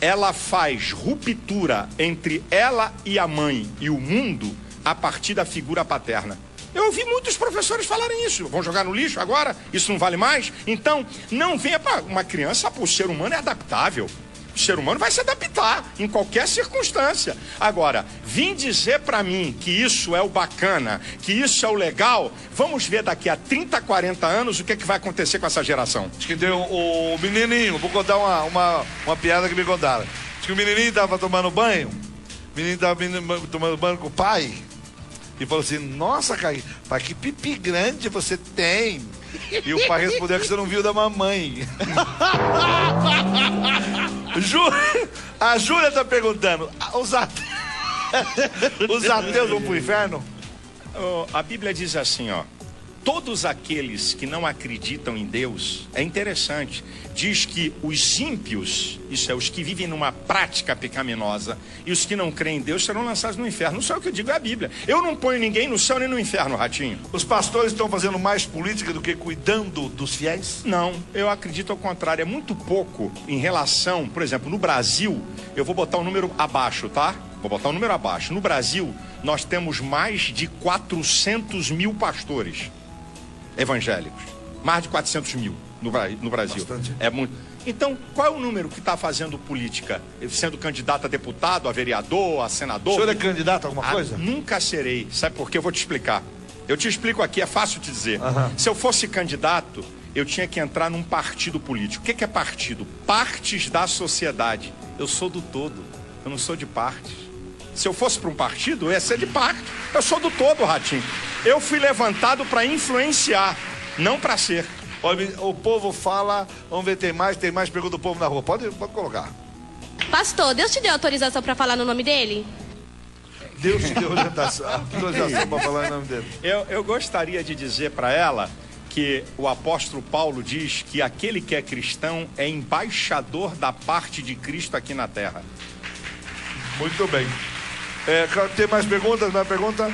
Ela faz ruptura entre ela e a mãe e o mundo a partir da figura paterna. Eu ouvi muitos professores falarem isso. Vão jogar no lixo agora? Isso não vale mais? Então, não venha para uma criança, o ser humano é adaptável. O ser humano vai se adaptar em qualquer circunstância. Agora, vim dizer para mim que isso é o bacana, que isso é o legal, vamos ver daqui a 30, 40 anos o que é que vai acontecer com essa geração. Acho que deu o menininho, vou contar uma piada que me contaram. Acho que o menininho estava tomando banho, o menino estava tomando banho com o pai, e falou assim, nossa, pai, que pipi grande você tem. E o pai respondeu que você não viu da mamãe. A Júlia tá perguntando, os ateus vão pro inferno? A Bíblia diz assim, ó. Todos aqueles que não acreditam em Deus, é interessante, diz que os ímpios, isso é, os que vivem numa prática pecaminosa, e os que não creem em Deus serão lançados no inferno. Não só o que eu digo, é a Bíblia. Eu não ponho ninguém no céu nem no inferno, Ratinho. Os pastores estão fazendo mais política do que cuidando dos fiéis? Não, eu acredito ao contrário, é muito pouco em relação, por exemplo, no Brasil, eu vou botar um número abaixo, tá? Vou botar um número abaixo. No Brasil, nós temos mais de 400 mil pastores evangélicos, mais de 400 mil no Brasil. Bastante. É muito. Então, qual é o número que está fazendo política, sendo candidato a deputado, a vereador, a senador? O senhor é candidato a alguma coisa? Nunca serei. Sabe por quê? Eu vou te explicar. Eu te explico aqui, é fácil te dizer. Uhum. Se eu fosse candidato, eu tinha que entrar num partido político. O que é partido? Partes da sociedade. Eu sou do todo, eu não sou de partes. Se eu fosse para um partido, eu ia ser de parte. Eu sou do todo, Ratinho. Eu fui levantado para influenciar, não para ser. Olha, o povo fala, vamos ver, tem mais pergunta do povo na rua. Pode colocar. Pastor, Deus te deu autorização para falar no nome dele? Deus te deu autorização para falar em nome dele. Eu gostaria de dizer para ela que o apóstolo Paulo diz que aquele que é cristão é embaixador da parte de Cristo aqui na terra. Muito bem. Tem mais perguntas? Mais pergunta?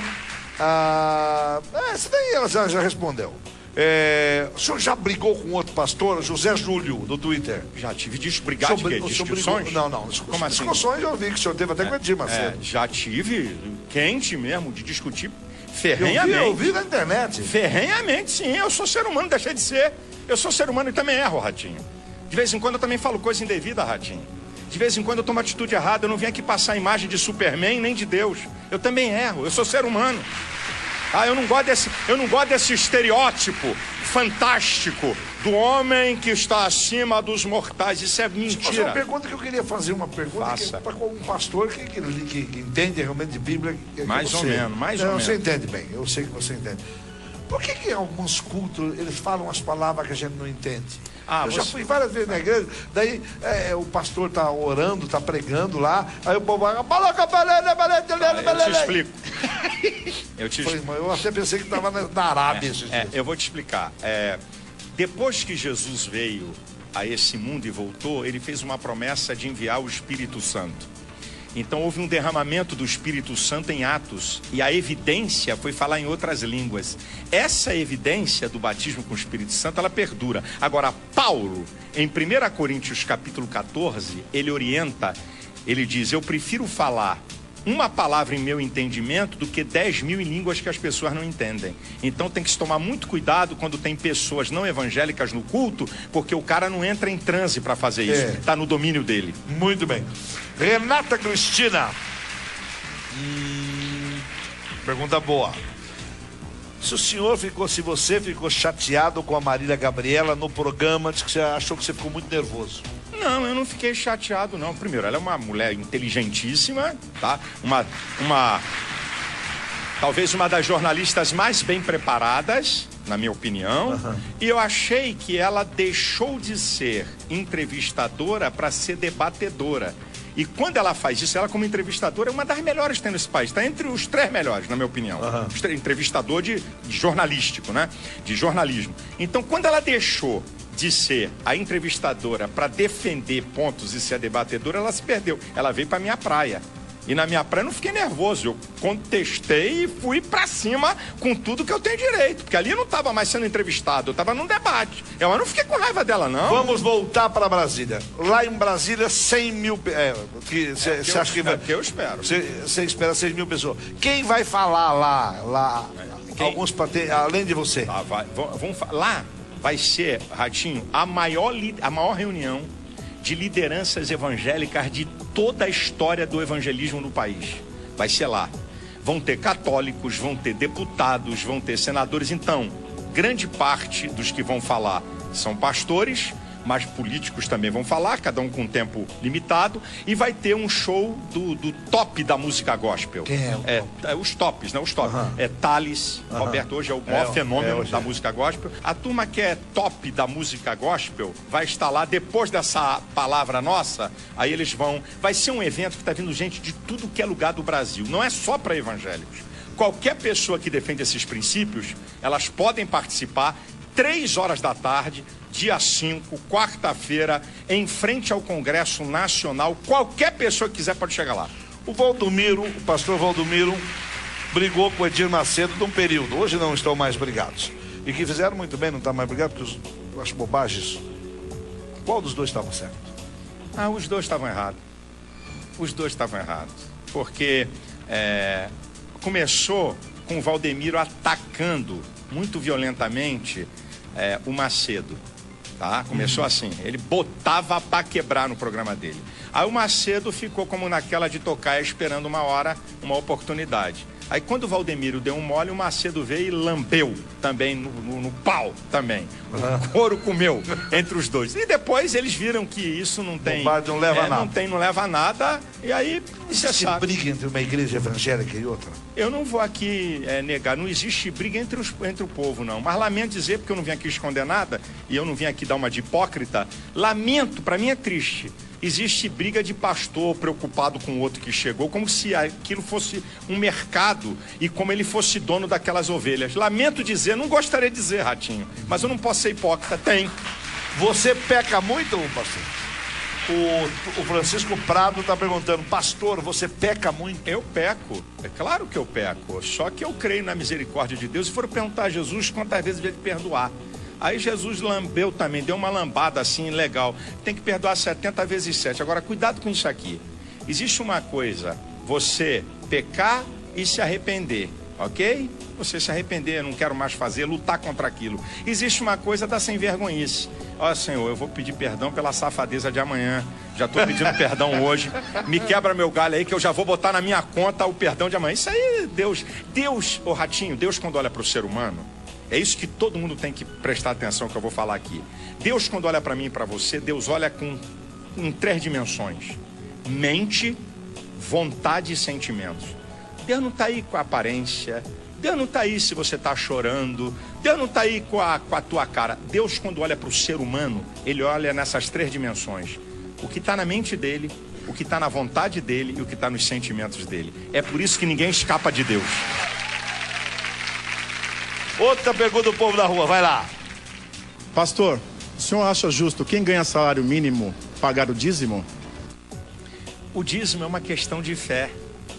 Essa daí ela já respondeu. O senhor já brigou com outro pastor, José Júlio, do Twitter? Já tive brigar de quê? Discussões? Não. Como assim? Discussões eu vi que o senhor teve até com o Edir Macedo. Já tive, quente mesmo, de discutir ferrenhamente. Eu vi na internet. Ferrenhamente, sim. Eu sou ser humano, deixei de ser. Eu sou ser humano e também erro, Ratinho. De vez em quando eu também falo coisa indevida, Ratinho. De vez em quando eu tomo atitude errada. Eu não vim aqui passar a imagem de Superman nem de Deus. Eu também erro. Eu sou ser humano. Eu não gosto desse estereótipo fantástico do homem que está acima dos mortais. Isso é mentira. Mas uma pergunta que eu queria fazer, uma pergunta para um pastor que entende realmente de Bíblia. Mais ou menos. Você entende bem, eu sei que você entende. Por que alguns cultos eles falam as palavras que a gente não entende? Eu já fui várias vezes na igreja, daí o pastor tá orando, tá pregando lá, aí o povo vai... Eu te explico. Eu até pensei que estava na Arábia. Eu vou te explicar. Depois que Jesus veio a esse mundo e voltou, ele fez uma promessa de enviar o Espírito Santo. Então houve um derramamento do Espírito Santo em Atos, e a evidência foi falar em outras línguas. Essa evidência do batismo com o Espírito Santo, ela perdura. Agora, Paulo, em 1 Coríntios capítulo 14, ele orienta, ele diz, eu prefiro falar uma palavra em meu entendimento do que 10.000 em línguas que as pessoas não entendem. Então tem que se tomar muito cuidado quando tem pessoas não evangélicas no culto, porque o cara não entra em transe para fazer isso. Está no domínio dele. Muito bem. Renata Cristina. Pergunta boa. Se você ficou chateado com a Marília Gabriela no programa, disse que você achou que você ficou muito nervoso. Não, eu não fiquei chateado, não. Primeiro, ela é uma mulher inteligentíssima, tá? Talvez uma das jornalistas mais bem preparadas, na minha opinião. Uhum. E eu achei que ela deixou de ser entrevistadora para ser debatedora. E quando ela faz isso, ela como entrevistadora é uma das melhores que tem nesse país. Está entre os 3 melhores, na minha opinião. Uhum. Entrevistador de jornalístico, né? De jornalismo. Então, quando ela deixou de ser a entrevistadora para defender pontos e ser a debatedora, ela se perdeu. Ela veio para minha praia. E na minha praia eu não fiquei nervoso. Eu contestei e fui para cima com tudo que eu tenho direito. Porque ali eu não estava mais sendo entrevistado, eu estava num debate. Eu não fiquei com raiva dela, não. Vamos voltar para Brasília. Lá em Brasília, 100 mil... Você acha que vai... eu espero. Você espera 6 mil pessoas. Quem vai falar lá Alguns para ter, além de você. Tá, lá vai ser, Ratinho, a maior reunião de lideranças evangélicas de toda a história do evangelismo no país. Vai ser lá. Vão ter católicos, vão ter deputados, vão ter senadores. Então, grande parte dos que vão falar são pastores, mas políticos também vão falar, cada um com tempo limitado, e vai ter um show do top da música gospel. Quem é os tops, né? Os tops. É Thales, Roberto, hoje é o maior fenômeno da música gospel. A turma que é top da música gospel vai estar lá depois dessa palavra nossa, aí eles vão... Vai ser um evento que está vindo gente de tudo que é lugar do Brasil, não é só para evangélicos. Qualquer pessoa que defende esses princípios, elas podem participar 3 horas da tarde, dia 5, quarta-feira, em frente ao Congresso Nacional. Qualquer pessoa que quiser pode chegar lá. O pastor Valdomiro, brigou com o Edir Macedo de um período. Hoje não estão mais brigados. E que fizeram muito bem não estar mais brigados, porque eu acho bobagens. Qual dos dois estava certo? Os dois estavam errados. Os dois estavam errados. Porque começou com o Valdemiro atacando muito violentamente o Macedo. Tá? Começou assim, ele botava para quebrar no programa dele. Aí o Macedo ficou como naquela de tocar esperando uma hora, uma oportunidade. Aí quando o Valdemiro deu um mole, o Macedo veio e lambeu também no pau também. O couro comeu entre os dois. E depois eles viram que isso não tem... Não leva a nada. Não leva a nada. E aí... Existe briga entre uma igreja evangélica e outra? Eu não vou aqui negar, não existe briga entre o povo, não. Mas lamento dizer, porque eu não vim aqui esconder nada, e eu não vim aqui dar uma de hipócrita, lamento, para mim é triste. Existe briga de pastor preocupado com o outro que chegou, como se aquilo fosse um mercado e como ele fosse dono daquelas ovelhas. Lamento dizer, não gostaria de dizer, Ratinho, mas eu não posso ser hipócrita. Tem. Você peca muito, pastor? O Francisco Prado está perguntando, pastor, você peca muito? Eu peco, é claro que eu peco, só que eu creio na misericórdia de Deus. Se for perguntar a Jesus quantas vezes ele perdoar, aí Jesus lambeu também, deu uma lambada assim legal, tem que perdoar 70 vezes 7. Agora cuidado com isso aqui, existe uma coisa, você pecar e se arrepender, ok? Você se arrepender, não quero mais fazer, lutar contra aquilo. Existe uma coisa da sem vergonhice. Ó, Senhor, eu vou pedir perdão pela safadeza de amanhã. Já estou pedindo perdão hoje. Me quebra meu galho aí que eu já vou botar na minha conta o perdão de amanhã. Isso aí, Deus, ô Ratinho, Deus quando olha para o ser humano, é isso que todo mundo tem que prestar atenção que eu vou falar aqui. Deus quando olha para mim e para você, Deus olha em 3 dimensões. Mente, vontade e sentimentos. Deus não está aí com a aparência. Deus não está aí se você está chorando. Deus não está aí com a tua cara. Deus, quando olha para o ser humano, ele olha nessas 3 dimensões. O que está na mente dele, o que está na vontade dele e o que está nos sentimentos dele. É por isso que ninguém escapa de Deus. Outra pergunta do povo da rua, vai lá. Pastor, o senhor acha justo quem ganha salário mínimo pagar o dízimo? O dízimo é uma questão de fé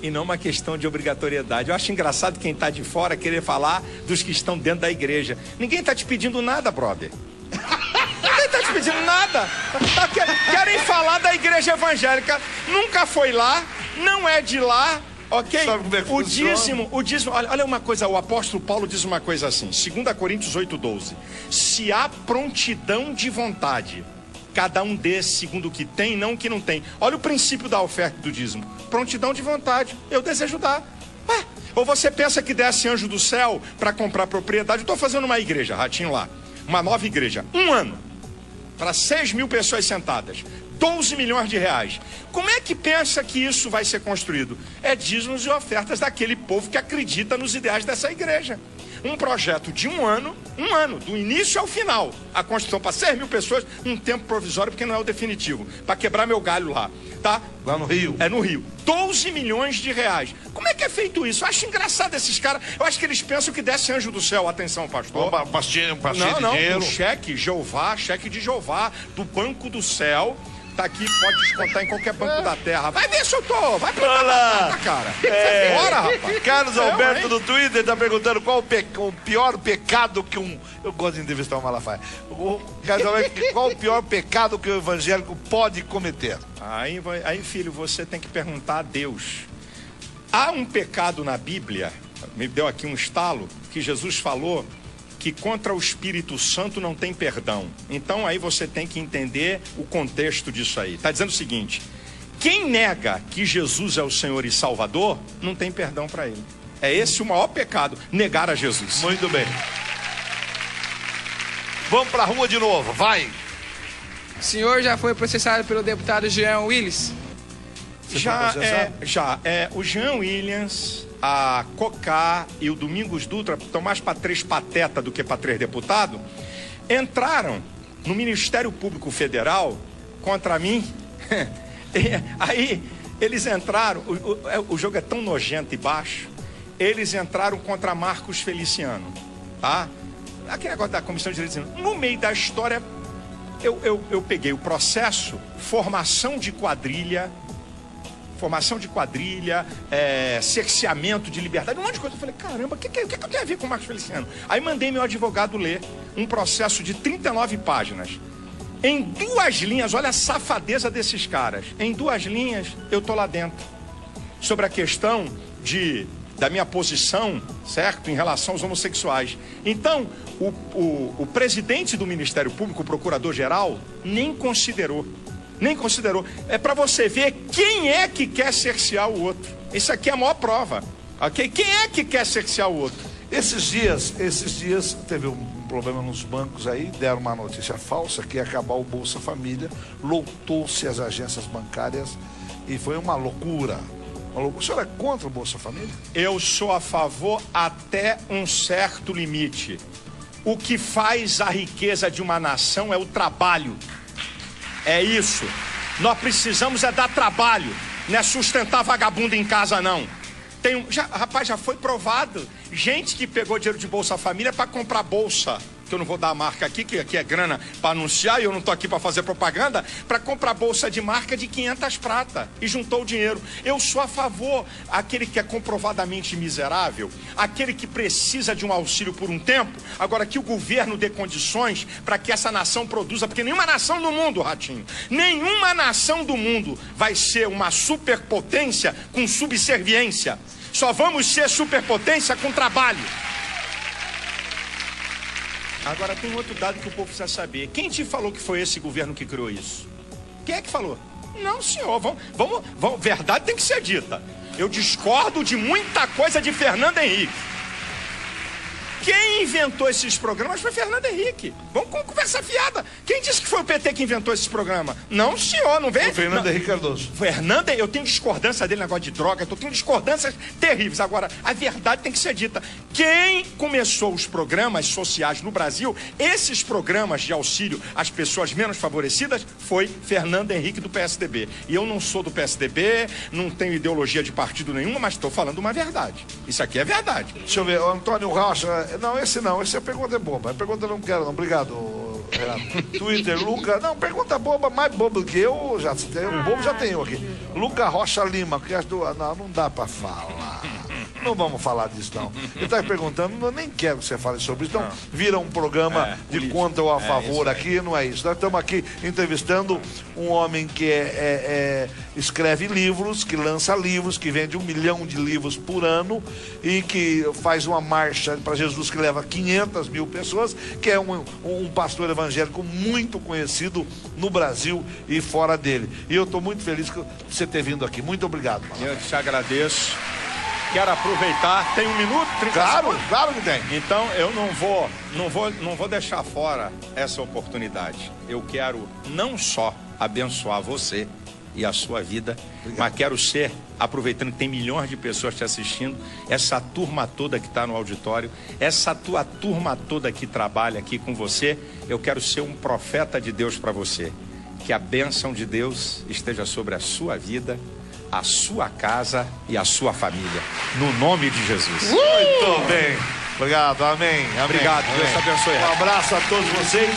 e não uma questão de obrigatoriedade. Eu acho engraçado quem está de fora querer falar dos que estão dentro da igreja. Ninguém está te pedindo nada, brother. Ninguém está te pedindo nada. Querem falar da igreja evangélica. Nunca foi lá, não é de lá, ok? O dízimo, olha uma coisa, o apóstolo Paulo diz uma coisa assim, 2 Coríntios 8:12. Se há prontidão de vontade, cada um dê segundo o que tem, não o que não tem. Olha o princípio da oferta do dízimo. Prontidão de vontade. Eu desejo dar. Ou você pensa que desce anjo do céu para comprar propriedade? Eu estou fazendo uma igreja, Ratinho, lá. Uma nova igreja. 1 ano. Para 6.000 pessoas sentadas. 12 milhões de reais. Como é que pensa que isso vai ser construído? É dízimos e ofertas daquele povo que acredita nos ideais dessa igreja. Um projeto de 1 ano, do início ao final. A construção para 6.000 pessoas, um tempo provisório, porque não é o definitivo. Para quebrar meu galho lá, tá? Lá no Rio. É no Rio. 12 milhões de reais. Como é que é feito isso? Eu acho engraçado esses caras. Eu acho que eles pensam que desce anjo do céu. Atenção, pastor. Não, cheque de Jeová, do banco do céu. Tá aqui, pode descontar em qualquer banco da terra. Vai ver se eu tô. Vai pra lá, cara. Bora, rapaz. Carlos Alberto do Twitter tá perguntando qual o pior pecado que um... Eu gosto de entrevistar o Malafaia. Carlos Alberto, qual o pior pecado que o evangélico pode cometer? Aí, filho, você tem que perguntar a Deus. Há um pecado na Bíblia, me deu aqui um estalo, que Jesus falou que contra o Espírito Santo não tem perdão. Então aí você tem que entender o contexto disso aí. Está dizendo o seguinte: quem nega que Jesus é o Senhor e Salvador, não tem perdão para ele. É esse o maior pecado, negar a Jesus. Muito bem. Vamos para a rua de novo, vai. O senhor já foi processado pelo deputado Jean Willis? O Jean Williams, a Cocá e o Domingos Dutra, estão mais para 3 patetas do que para 3 deputados, entraram no Ministério Público Federal contra mim. Aí eles entraram, o jogo é tão nojento e baixo, eles entraram contra Marcos Feliciano, tá? Aquele negócio da Comissão de Direitos Humanos. No meio da história, eu peguei o processo, formação de quadrilha, cerceamento de liberdade, um monte de coisa. Eu falei, caramba, o que eu tenho a ver com o Marcos Feliciano? Aí mandei meu advogado ler um processo de 39 páginas. Em 2 linhas, olha a safadeza desses caras. Em 2 linhas, eu tô lá dentro. Sobre a questão da minha posição, certo? Em relação aos homossexuais. Então, o presidente do Ministério Público, o procurador-geral, nem considerou. É para você ver quem é que quer cercear o outro. Isso aqui é a maior prova. Ok? Quem é que quer cercear o outro? Esses dias teve um problema nos bancos aí, deram uma notícia falsa que ia acabar o Bolsa Família, lotou-se as agências bancárias e foi uma loucura. O senhor é contra o Bolsa Família? Eu sou a favor até um certo limite. O que faz a riqueza de uma nação é o trabalho. É isso. Nós precisamos dar trabalho. Não é sustentar vagabundo em casa, não. Rapaz, já foi provado. Gente que pegou dinheiro de Bolsa Família para comprar bolsa. Que eu não vou dar a marca aqui, que aqui é grana para anunciar e eu não tô aqui para fazer propaganda, para comprar bolsa de marca de 500 prata e juntou o dinheiro. Eu sou a favor, aquele que é comprovadamente miserável, aquele que precisa de um auxílio por um tempo, agora que o governo dê condições para que essa nação produza, porque nenhuma nação do mundo, Ratinho, nenhuma nação do mundo vai ser uma superpotência com subserviência. Só vamos ser superpotência com trabalho. Agora tem outro dado que o povo precisa saber. Quem te falou que foi esse governo que criou isso? Quem é que falou? Não, senhor. Vamos, verdade tem que ser dita. Eu discordo de muita coisa de Fernando Henrique. Quem inventou esses programas foi Fernando Henrique. Vamos conversar fiada. Quem disse que foi o PT que inventou esses programas? Não, senhor, não vem? O Fernando Henrique Cardoso. Eu tenho discordância dele, negócio de droga, eu tenho discordâncias terríveis. Agora, a verdade tem que ser dita. Quem começou os programas sociais no Brasil, esses programas de auxílio às pessoas menos favorecidas, foi Fernando Henrique do PSDB. E eu não sou do PSDB, não tenho ideologia de partido nenhuma, mas estou falando uma verdade. Isso aqui é verdade. Deixa eu ver, o Antônio Rocha. Não, essa pergunta é boba. A pergunta eu não quero, não. Obrigado, Renato. Twitter, Luca. Não, pergunta boba, mais boba do que eu. Bobo já tenho aqui. Luca Rocha Lima, que acho não dá pra falar. Não vamos falar disso, não. Ele está perguntando, eu nem quero que você fale sobre isso. Então, vira um programa de contra ou a favor aqui, não é isso. Nós estamos aqui entrevistando um homem que escreve livros, que lança livros, que vende 1 milhão de livros por ano e que faz uma marcha para Jesus que leva 500 mil pessoas, que é um pastor evangélico muito conhecido no Brasil e fora dele. E eu estou muito feliz de você ter vindo aqui. Muito obrigado, mano. Eu te agradeço. Quero aproveitar, tem 1 minuto, 30 segundos? Claro que tem. Então eu não vou deixar fora essa oportunidade. Eu quero não só abençoar você e a sua vida, mas quero ser, aproveitando que tem milhões de pessoas te assistindo, essa turma toda que está no auditório, essa tua turma toda que trabalha aqui com você, eu quero ser um profeta de Deus para você. Que a bênção de Deus esteja sobre a sua vida, a sua casa e a sua família. No nome de Jesus. Muito bem. Obrigado. Amém. Obrigado. Amém. Deus te abençoe. Um abraço a todos vocês.